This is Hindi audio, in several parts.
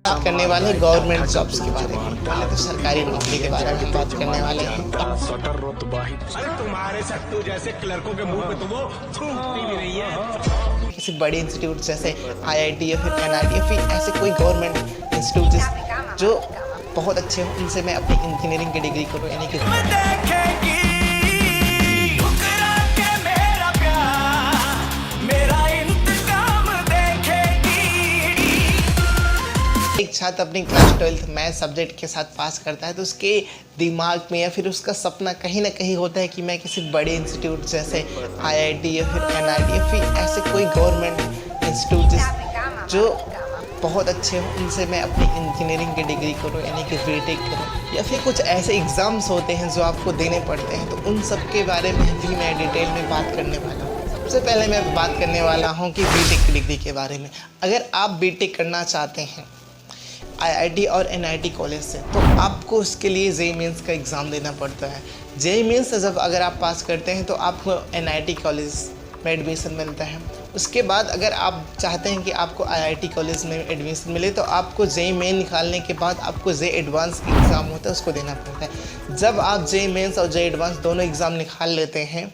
बात करने वाले गवर्नमेंट जॉब्स के बारे में। पहले तो सरकारी नौकरी के बारे में हम बात करने वाले हैं। तुम्हारे सट्टू जैसे क्लर्कों के मुंह पे तो वो थूकती भी नहीं है। किसी बड़े इंस्टीट्यूट जैसे आईआईटी या फिर एनआईटी या फिर ऐसे कोई गवर्नमेंट इंस्टीट्यूट जो बहुत अच्छे हो, उनसे मैं अपनी इंजीनियरिंग की डिग्री करूँ, यानी कि एक छात्र अपनी क्लास 12th मैथ सब्जेक्ट के साथ पास करता है तो उसके दिमाग में या फिर उसका सपना कहीं ना कहीं होता है कि मैं किसी बड़े इंस्टीट्यूट जैसे आईआईटी या फिर एनआईटी या फिर ऐसे कोई गवर्नमेंट इंस्टीट्यूट जो बहुत अच्छे हो, उनसे मैं अपनी इंजीनियरिंग की डिग्री करूँ, यानी कि बीटेक करूँ। या फिर कुछ ऐसे एग्ज़ाम्स होते हैं जो आपको देने पड़ते हैं, तो उन सब के बारे में भी मैं डिटेल में बात करने वाला हूँ। सबसे पहले मैं बात करने वाला हूँ कि बीटेक की डिग्री के बारे में। अगर आप बीटेक करना चाहते हैं आईआईटी और एनआईटी कॉलेज से, तो आपको उसके लिए जेईई मेंस का एग्ज़ाम देना पड़ता है। जेईई मेंस जब अगर आप पास करते हैं तो आपको एनआईटी कॉलेज में एडमिशन मिलता है। उसके बाद अगर आप चाहते हैं कि आपको आईआईटी कॉलेज में एडमिशन मिले तो आपको जेईई मेन निकालने के बाद आपको जेईई एडवांस एग्ज़ाम होता है, उसको देना पड़ता है। जब आप जेईई मेंस और जेईई एडवांस दोनों एग्ज़ाम निकाल लेते हैं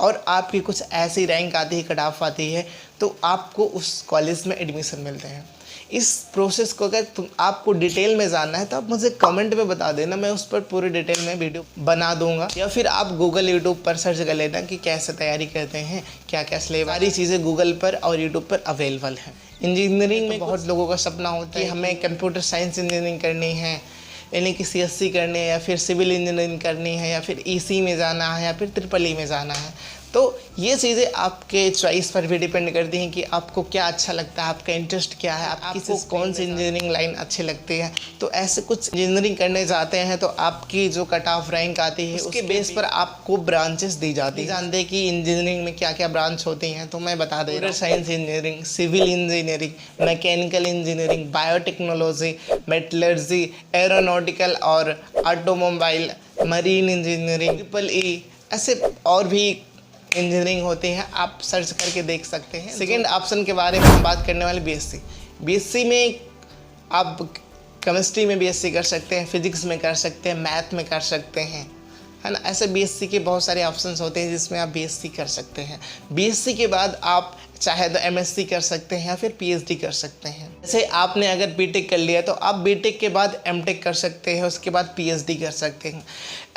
और आपकी कुछ ऐसी रैंक आती है, कट ऑफ आती है, तो आपको उस कॉलेज में एडमिशन मिलते हैं। इस प्रोसेस को अगर आपको डिटेल में जानना है तो आप मुझे कमेंट में बता देना, मैं उस पर पूरी डिटेल में वीडियो बना दूंगा। या फिर आप गूगल यूट्यूब पर सर्च कर लेना कि कैसे तैयारी करते हैं, क्या क्या सिलेबस, सारी चीज़ें गूगल पर और यूट्यूब पर अवेलेबल हैं। इंजीनियरिंग में बहुत लोगों का सपना होता है कि हमें कंप्यूटर साइंस इंजीनियरिंग करनी है, यानी कि सीएससी करनी है, या फिर सिविल इंजीनियरिंग करनी है, या फिर ईसी में जाना है, या फिर ट्रिपल ई में जाना है। तो ये चीज़ें आपके चॉइस पर भी डिपेंड करती हैं कि आपको क्या अच्छा लगता है, आपका इंटरेस्ट क्या है, आपको कौन सी इंजीनियरिंग लाइन अच्छी लगती है। तो ऐसे कुछ इंजीनियरिंग करने जाते हैं तो आपकी जो कट ऑफ रैंक आती है उसके बेस पर आपको ब्रांचेस दी जाती है। जानते हैं कि इंजीनियरिंग में क्या क्या ब्रांच होती हैं, तो मैं बता दे रहा हूँ। Science engineering, civil engineering, mechanical engineering, biotechnology, metallurgy, aeronautical और automobile, marine engineering, triple E, ऐसे और भी इंजीनियरिंग होती हैं, आप सर्च करके देख सकते हैं। सेकेंड ऑप्शन के बारे में हम बात करने वाले बीएससी। बीएससी में आप केमिस्ट्री में बीएससी कर सकते हैं, फिजिक्स में कर सकते हैं, मैथ में कर सकते हैं, है ना। ऐसे बीएससी के बहुत सारे ऑप्शंस होते हैं जिसमें आप बीएससी कर सकते हैं। बीएससी के बाद आप चाहे तो एमएससी कर सकते हैं या फिर पीएचडी कर सकते हैं। जैसे आपने अगर बीटेक कर लिया तो आप बीटेक के बाद एमटेक कर सकते हैं, उसके बाद पीएचडी कर सकते हैं।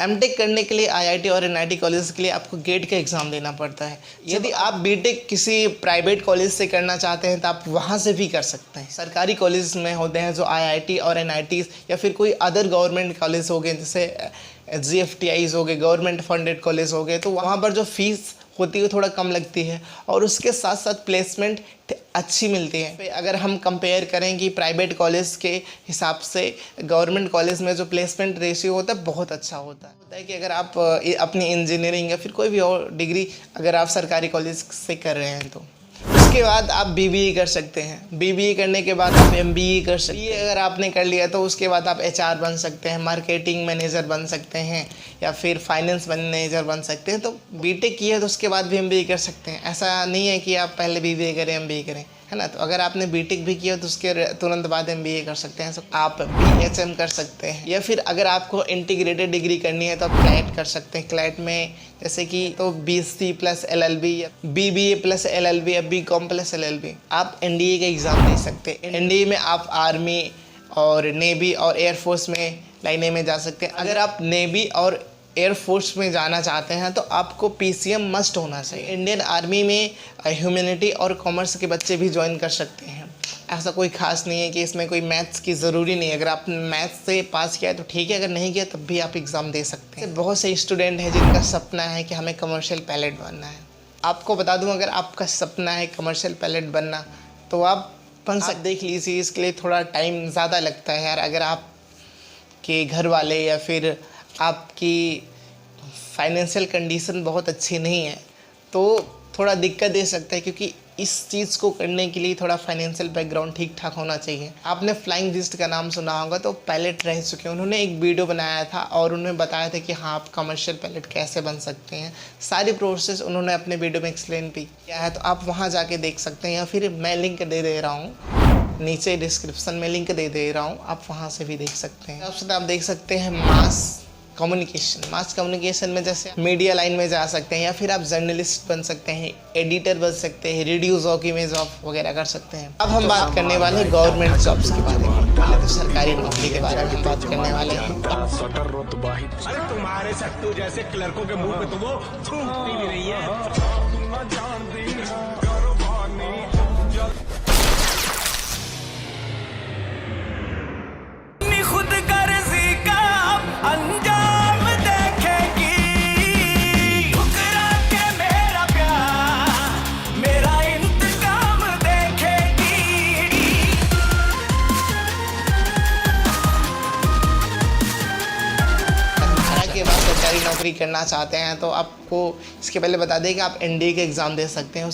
एमटेक करने के लिए आईआईटी और एनआईटी कॉलेज के लिए आपको गेट का एग्ज़ाम देना पड़ता है। यदि आप बीटेक किसी प्राइवेट कॉलेज से करना चाहते हैं तो आप वहाँ से भी कर सकते हैं। सरकारी कॉलेज में होते हैं जो आईआईटी और एनआईटी या फिर कोई अदर गवर्नमेंट कॉलेज हो गए, जैसे जीएफटीआईज हो गए, गवर्नमेंट फंडेड कॉलेज हो गए, तो वहाँ पर जो फीस होती है थोड़ा कम लगती है और उसके साथ साथ प्लेसमेंट अच्छी मिलती है। अगर हम कंपेयर करें कि प्राइवेट कॉलेज के हिसाब से गवर्नमेंट कॉलेज में जो प्लेसमेंट रेशियो होता है बहुत अच्छा होता है कि अगर आप अपनी इंजीनियरिंग या फिर कोई भी और डिग्री अगर आप सरकारी कॉलेज से कर रहे हैं तो उसके बाद आप बीबीए कर सकते हैं। बीबीए करने के बाद आप एमबीए कर सकते हैं। अगर आपने कर लिया तो उसके बाद आप एचआर बन सकते हैं, मार्केटिंग मैनेजर बन सकते हैं, या फिर फाइनेंस मैनेजर बन सकते हैं। तो बीटेक किया तो उसके बाद भी एमबीए कर सकते हैं। ऐसा नहीं है कि आप पहले बीबीए करें एमबीए करें, है ना। तो अगर आपने बीटेक भी किया तो उसके तुरंत बाद एमबीए कर सकते हैं। आप बीएचएम कर सकते हैं, या फिर अगर आपको इंटीग्रेटेड डिग्री करनी है तो आप क्लैट कर सकते हैं। क्लैट में जैसे कि तो बीएससी प्लस एलएलबी या बीबीए प्लस एलएलबी या बीकॉम प्लस एलएलबी, आप एनडीए का एग्ज़ाम दे सकते हैं। एनडीए में आप आर्मी और नेवी और एयरफोर्स में लाइने में जा सकते हैं। अगर आप नेवी और एयरफोर्स में जाना चाहते हैं तो आपको पीसीएम मस्ट होना चाहिए। इंडियन आर्मी में ह्यूमैनिटी और कॉमर्स के बच्चे भी ज्वाइन कर सकते हैं। ऐसा कोई खास नहीं है कि इसमें कोई मैथ्स की ज़रूरी नहीं है। अगर आपने मैथ्स से पास किया है तो ठीक है, अगर नहीं किया तब भी आप एग्ज़ाम दे सकते हैं। बहुत से स्टूडेंट हैं जिनका सपना है कि हमें कमर्शियल पायलट बनना है। आपको बता दूं, अगर आपका सपना है कमर्शियल पायलट बनना तो आप बन सकते। देख लीजिए, इसके लिए थोड़ा टाइम ज़्यादा लगता है यार। अगर आपके घर वाले या फिर आपकी फाइनेंशियल कंडीशन बहुत अच्छी नहीं है तो थोड़ा दिक्कत दे सकता है, क्योंकि इस चीज़ को करने के लिए थोड़ा फाइनेंशियल बैकग्राउंड ठीक ठाक होना चाहिए। आपने फ्लाइंग लिस्ट का नाम सुना होगा, तो पायलट रह चुके हैं। उन्होंने एक वीडियो बनाया था और उन्होंने बताया था कि हाँ, आप कमर्शियल पायलट कैसे बन सकते हैं। सारी प्रोसेस उन्होंने अपने वीडियो में एक्सप्लेन भी किया है, तो आप वहाँ जाके देख सकते हैं, या फिर मैं लिंक दे रहा हूँ। नीचे डिस्क्रिप्शन में लिंक दे रहा हूँ, आप वहाँ से भी देख सकते हैं। ऑप्शन आप देख सकते हैं मास कम्युनिकेशन में जैसे मीडिया लाइन में जा सकते हैं, या फिर आप जर्नलिस्ट बन सकते हैं, एडिटर बन सकते हैं, रेडियोज ऑफ इमेज ऑफ वगैरह कर सकते हैं। अब हम बात करने वाले हैं गवर्नमेंट जॉब्स के बारे में। पहले तो सरकारी नौकरी के बारे में बात करने वाले हैं। अरे तुम्हारे सट्टू जैसे क्लर्कों के मुंह पे तो वो थूकती भी नहीं है। खुद गर्जी का अंजाम देखेगी, ठुकरा के मेरा प्यार मेरा इंतकाम देखेगी। के बाद सरकारी नौकरी करना चाहते हैं तो आपको इसके पहले बता दें कि आप एनडीए के एग्ज़ाम दे सकते हैं,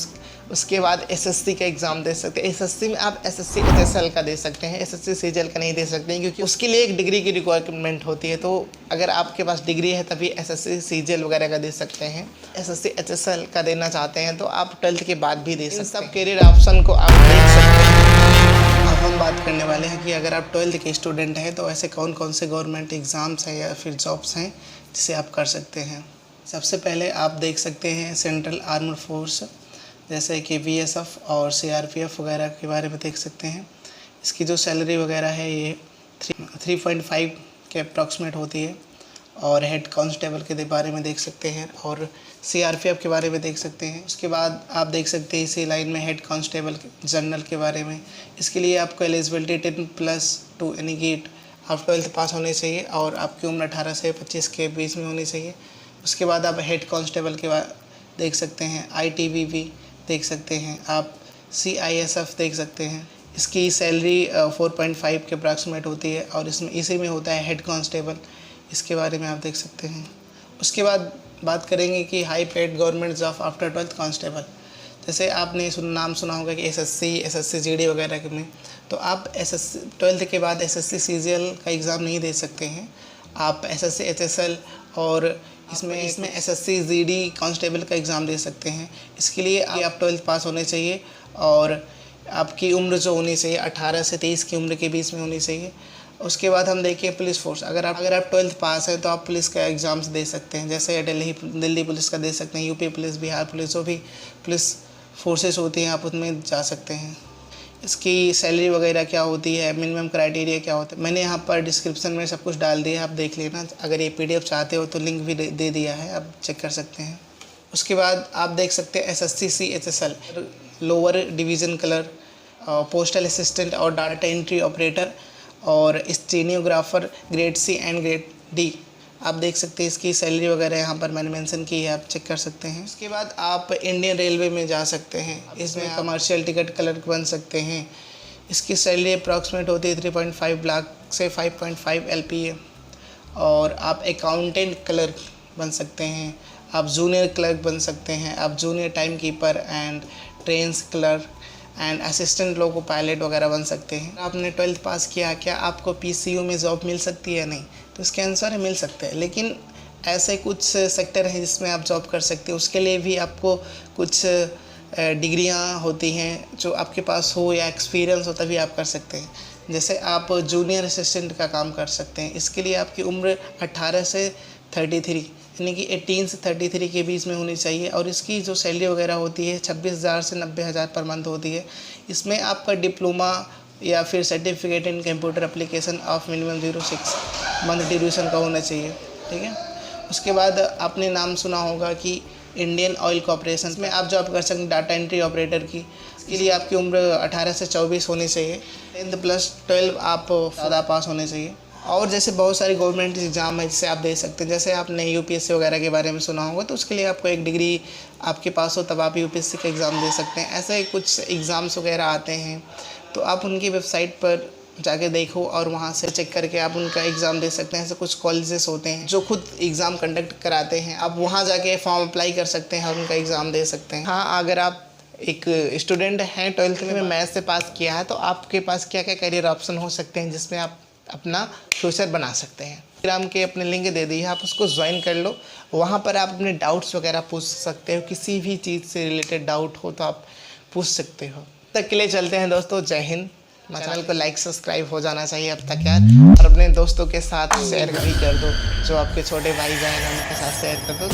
उसके बाद एसएससी का एग्ज़ाम दे सकते हैं। एसएससी में आप एसएससी एचएसएल का दे सकते हैं, एसएससी सीजीएल का नहीं दे सकते हैं, क्योंकि उसके लिए एक डिग्री की रिक्वायरमेंट होती है। तो अगर आपके पास डिग्री है तभी एसएससी सीजीएल वगैरह का दे सकते हैं। एसएससी एचएसएल का देना चाहते हैं तो आप 12th के बाद भी दे सकते हैं। सब कैरियर ऑप्शन को आप देख सकते हैं। अब हम बात करने वाले हैं कि अगर आप 12th के स्टूडेंट हैं तो ऐसे कौन कौन से गवर्नमेंट एग्ज़ाम्स हैं या फिर जॉब्स हैं जिसे आप कर सकते हैं। सबसे पहले आप देख सकते हैं सेंट्रल आर्मड फोर्स, जैसे कि बीएसएफ और सीआरपीएफ वगैरह के बारे में देख सकते हैं। इसकी जो सैलरी वगैरह है ये 3.5 के अप्रॉक्सीमेट होती है। और हेड कांस्टेबल के बारे में देख सकते हैं और सीआरपीएफ के बारे में देख सकते हैं। उसके बाद आप देख सकते हैं इसी लाइन में हेड कांस्टेबल जनरल के बारे में। इसके लिए आपको एलिजिबिलिटी 10+2 यानी कि आप 12th पास होने चाहिए और आपकी उम्र 18 से 25 के बीच में होनी चाहिए। उसके बाद आप हेड कांस्टेबल के बाद देख सकते हैं, आईटीबीपी देख सकते हैं, आप सीआईएसएफ देख सकते हैं। इसकी सैलरी 4.5 के अप्रॉक्सीमेट होती है और इसमें इसी में होता है हेड कांस्टेबल, इसके बारे में आप देख सकते हैं। उसके बाद बात करेंगे कि high paid government job after 12th constable. जैसे आपने नाम सुना होगा कि एसएससी जीडी वगैरह में, तो आप एसएससी 12th के बाद एसएससी सीजीएल का एग्ज़ाम नहीं दे सकते हैं। आप एसएससी एचएसएल और इसमें एसएससी जीडी कांस्टेबल का एग्ज़ाम दे सकते हैं। इसके लिए आप 12th पास होने चाहिए और आपकी उम्र जो होनी चाहिए 18 से 23 की उम्र के बीच में होनी चाहिए। उसके बाद हम देखिए पुलिस फोर्स। अगर आप 12th पास है तो आप पुलिस का एग्ज़ाम्स दे सकते हैं, जैसे दिल्ली पुलिस का दे सकते हैं, यूपी पुलिस, बिहार पुलिस, जो भी पुलिस फोर्सेस होती हैं आप उसमें जा सकते हैं। इसकी सैलरी वगैरह क्या होती है, मिनिमम क्राइटेरिया क्या होता है, मैंने यहाँ पर डिस्क्रिप्शन में सब कुछ डाल दिया है, आप देख लेना। अगर ये पीडीएफ चाहते हो तो लिंक भी दे दिया है, आप चेक कर सकते हैं। उसके बाद आप देख सकते हैं SSC CHSL, lower division clerk, postal assistant और डाटा एंट्री ऑपरेटर और stenographer grade C and grade D. आप देख सकते हैं इसकी सैलरी वगैरह यहाँ पर मैंने मेंशन की है, आप चेक कर सकते हैं। उसके बाद आप इंडियन रेलवे में जा सकते हैं, इसमें कमर्शियल टिकट क्लर्क बन सकते हैं। इसकी सैलरी अप्रॉक्सीमेट होती है 3.5 लाख से 5.5 LPA। और आप अकाउंटेंट क्लर्क बन सकते हैं, आप जूनियर क्लर्क बन सकते हैं, आप junior time keeper and trains clerk and assistant loco pilot वगैरह बन सकते हैं। आपने 12th पास किया, क्या आपको PCU में जॉब मिल सकती है? नहीं, तो इसका आंसर है मिल सकता है। लेकिन ऐसे कुछ सेक्टर हैं जिसमें आप जॉब कर सकते हैं, उसके लिए भी आपको कुछ डिग्रियां होती हैं जो आपके पास हो या एक्सपीरियंस हो तभी आप कर सकते हैं। जैसे आप जूनियर असिस्टेंट का काम कर सकते हैं, इसके लिए आपकी उम्र 18 से 33 यानी कि 18 से 33 के बीच में होनी चाहिए। और इसकी जो सैलरी वगैरह होती है 26,000 से 90,000 पर मंथ होती है। इसमें आपका डिप्लोमा या फिर certificate in computer application of minimum 06 month duration का होना चाहिए, ठीक है। उसके बाद आपने नाम सुना होगा कि इंडियन ऑयल कॉर्पोरेशन में आप जॉब कर सकते हैं डाटा एंट्री ऑपरेटर की। इसके लिए आपकी उम्र 18 से 24 होनी चाहिए, 10+12 आप सादा पास होने चाहिए। और जैसे बहुत सारे गवर्नमेंट एग्ज़ाम है जिसे आप दे सकते हैं, जैसे आपने यूपीएससी वगैरह के बारे में सुना होगा, तो उसके लिए आपको एक डिग्री आपके पास हो तब आप यूपीएससी का एग्ज़ाम दे सकते हैं। ऐसे कुछ एग्ज़ाम्स वगैरह आते हैं तो आप उनकी वेबसाइट पर जाके देखो और वहाँ से चेक करके आप उनका एग्ज़ाम दे सकते हैं। ऐसे कुछ कॉलेजेस होते हैं जो खुद एग्ज़ाम कंडक्ट कराते हैं, आप वहाँ जाके फॉर्म अप्लाई कर सकते हैं और उनका एग्ज़ाम दे सकते हैं। हाँ, अगर आप एक स्टूडेंट हैं 12th में मैथ्स से पास किया है तो आपके पास क्या क्या करियर ऑप्शन हो सकते हैं जिसमें आप अपना फ्यूचर बना सकते हैं। टेलीग्राम के अपने लिंक दे दी है, आप उसको ज्वाइन कर लो। वहाँ पर आप अपने डाउट्स वगैरह पूछ सकते हो, किसी भी चीज़ से रिलेटेड डाउट हो तो आप पूछ सकते हो। तब तक के लिए चलते हैं दोस्तों, जय हिंद, चैनल को लाइक सब्सक्राइब हो जाना चाहिए अब तक यार, और अपने दोस्तों के साथ शेयर भी कर दो, जो आपके छोटे भाई बहन हैं उनके साथ शेयर कर दो।